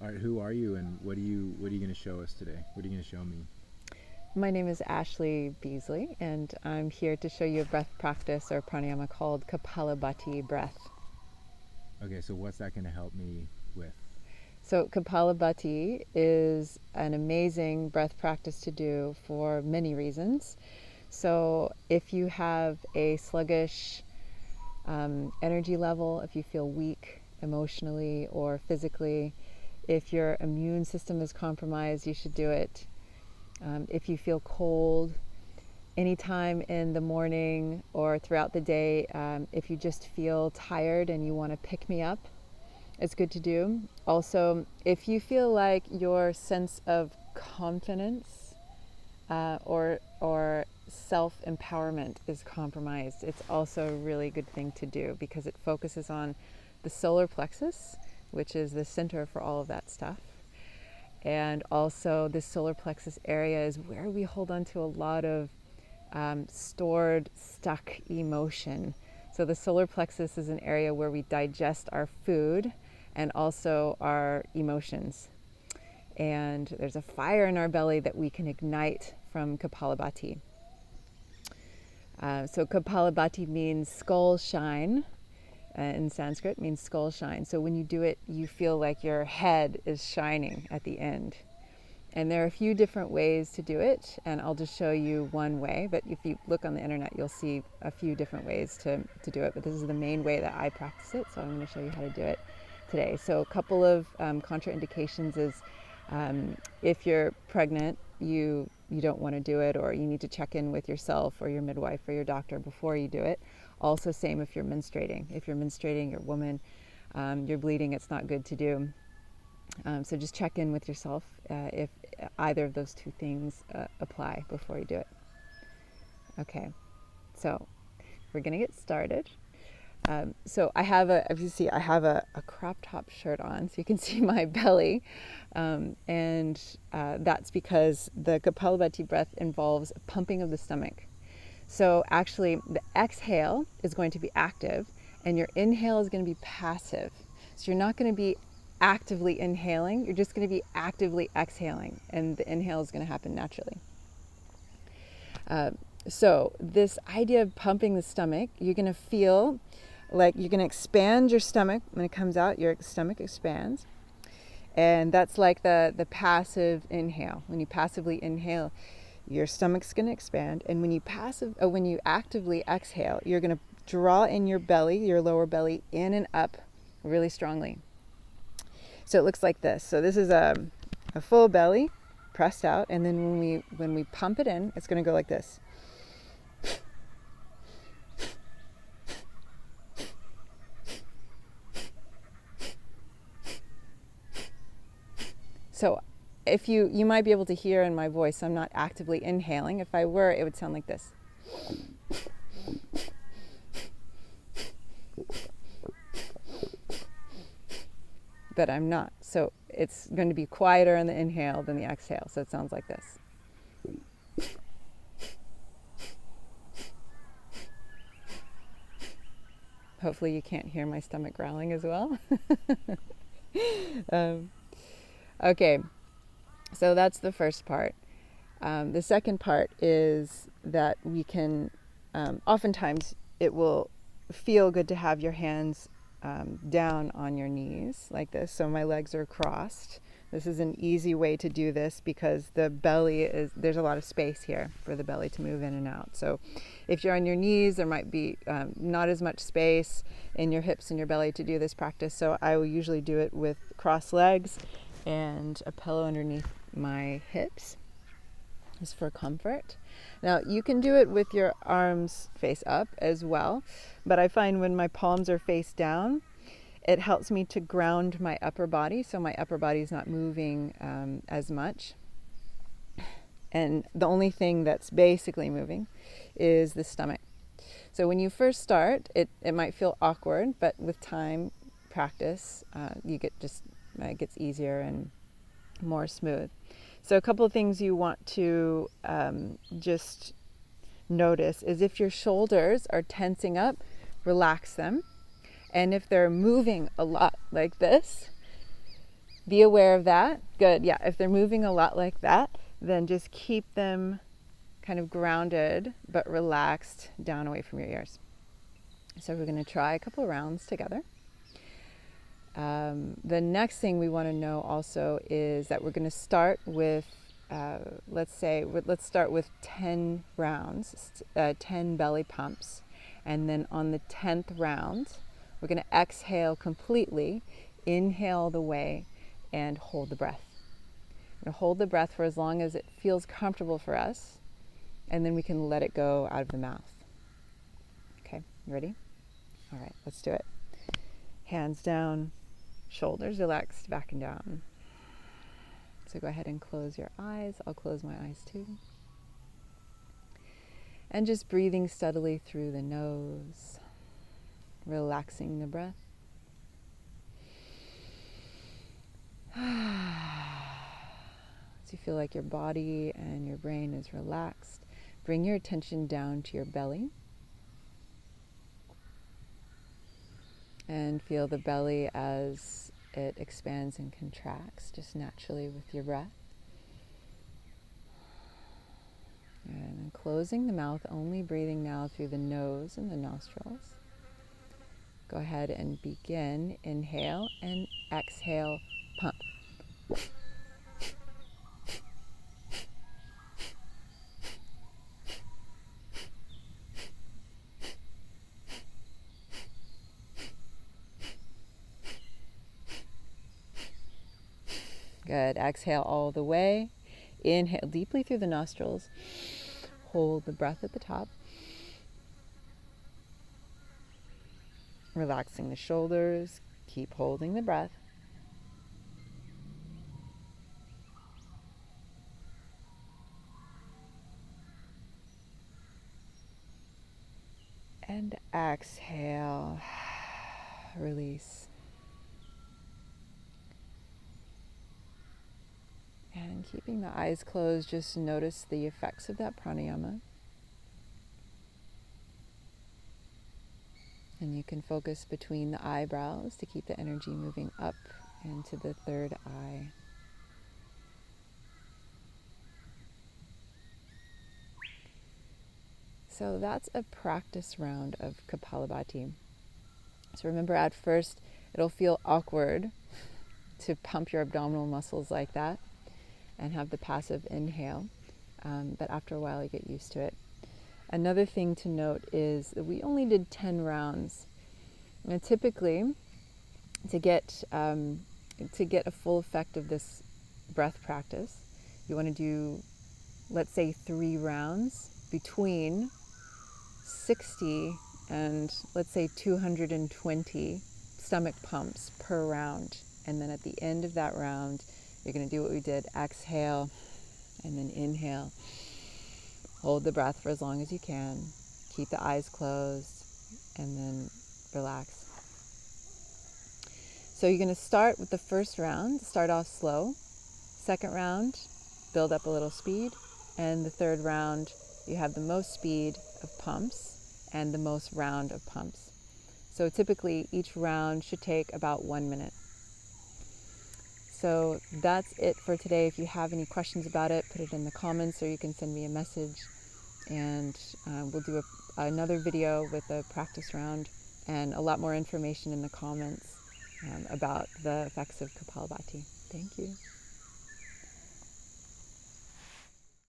All right, who are you, and what are you going to show us today? What are you going to show me? My name is Ashley Beasley, and I'm here to show you a breath practice or pranayama called Kapalabhati Breath. Okay, so what's that going to help me with? So Kapalabhati is an amazing breath practice to do for many reasons. So if you have a sluggish energy level, if you feel weak emotionally or physically, if your immune system is compromised, you should do it. If you feel cold, anytime in the morning or throughout the day, if you just feel tired and you want to pick me up, it's good to do. Also, if you feel like your sense of confidence or self-empowerment is compromised, it's also a really good thing to do because it focuses on the solar plexus, which is the center for all of that stuff. And also, this solar plexus area is where we hold on to a lot of stored, stuck emotion. So the solar plexus is an area where we digest our food and also our emotions. And there's a fire in our belly that we can ignite from Kapalabhati. So Kapalabhati means skull shine. In Sanskrit means skull shine. So when you do it, you feel like your head is shining at the end. And there are a few different ways to do it, and I'll just show you one way. But if you look on the internet, you'll see a few different ways to do it. But this is the main way that I practice it, so I'm going to show you how to do it today. So a couple of contraindications is if you're pregnant, you don't want to do it, or you need to check in with yourself or your midwife or your doctor before you do it. Also, same if you're menstruating. If you're menstruating, you're a woman, you're bleeding, it's not good to do. So just check in with yourself if either of those two things apply before you do it. Okay, so we're gonna get started. So I have as you see, I have a crop top shirt on, so you can see my belly, and that's because the Kapalabhati breath involves pumping of the stomach. So actually, the exhale is going to be active, and your inhale is going to be passive. So you're not going to be actively inhaling, you're just going to be actively exhaling, and the inhale is going to happen naturally. So this idea of pumping the stomach, you're going to feel like you're going to expand your stomach. When it comes out, your stomach expands. And that's like the passive inhale. When you passively inhale, your stomach's going to expand. And when you actively exhale, you're going to draw in your belly, your lower belly, in and up really strongly. So it looks like this. So this is a full belly pressed out. And then when we pump it in, it's going to go like this. So if you might be able to hear in my voice, I'm not actively inhaling. If I were, it would sound like this. But I'm not. So it's going to be quieter in the inhale than the exhale. So it sounds like this. Hopefully you can't hear my stomach growling as well. Okay, so that's the first part. The second part is that we can, oftentimes it will feel good to have your hands down on your knees like this. So my legs are crossed. This is an easy way to do this because the belly there's a lot of space here for the belly to move in and out. So if you're on your knees, there might be not as much space in your hips and your belly to do this practice. So I will usually do it with crossed legs and a pillow underneath my hips, just for comfort. Now you can do it with your arms face up as well, but I find when my palms are face down, it helps me to ground my upper body, so my upper body is not moving as much. And the only thing that's basically moving is the stomach. So when you first start, it might feel awkward, but with time, practice, it gets easier and more smooth. So a couple of things you want to just notice is if your shoulders are tensing up, relax them. And if they're moving a lot like this, be aware of that. Good. Yeah. If they're moving a lot like that, then just keep them kind of grounded but relaxed down away from your ears. So we're going to try a couple of rounds together. The next thing we want to know also is that we're going to start with, let's start with 10 rounds, 10 belly pumps. And then on the 10th round, we're going to exhale completely, inhale the way, and hold the breath. We're going to hold the breath for as long as it feels comfortable for us, and then we can let it go out of the mouth. Okay, you ready? All right, let's do it. Hands down, shoulders relaxed, back and down. So go ahead and close your eyes. I'll close my eyes too. And just breathing steadily through the nose, relaxing the breath. As you feel like your body and your brain is relaxed, bring your attention down to your belly. And feel the belly as it expands and contracts just naturally with your breath. And then closing the mouth, only breathing now through the nose and the nostrils. Go ahead and begin. Inhale and exhale, pump. Good. Exhale all the way. Inhale deeply through the nostrils. Hold the breath at the top. Relaxing the shoulders. Keep holding the breath. And exhale. Release. And keeping the eyes closed, just notice the effects of that pranayama. And you can focus between the eyebrows to keep the energy moving up into the third eye. So that's a practice round of Kapalabhati. So remember, at first it'll feel awkward to pump your abdominal muscles like that and have the passive inhale, but after a while you get used to it. Another thing to note is that we only did 10 rounds. And typically, to get a full effect of this breath practice, you want to do, let's say, 3 rounds between 60 and, let's say, 220 stomach pumps per round. And then at the end of that round, you're going to do what we did, exhale, and then inhale. Hold the breath for as long as you can. Keep the eyes closed, and then relax. So you're going to start with the first round, start off slow. Second round, build up a little speed. And the third round, you have the most speed of pumps and the most round of pumps. So typically each round should take about 1 minute. So that's it for today. If you have any questions about it, put it in the comments, or you can send me a message. And we'll do another video with a practice round and a lot more information in the comments about the effects of Kapalabhati. Thank you.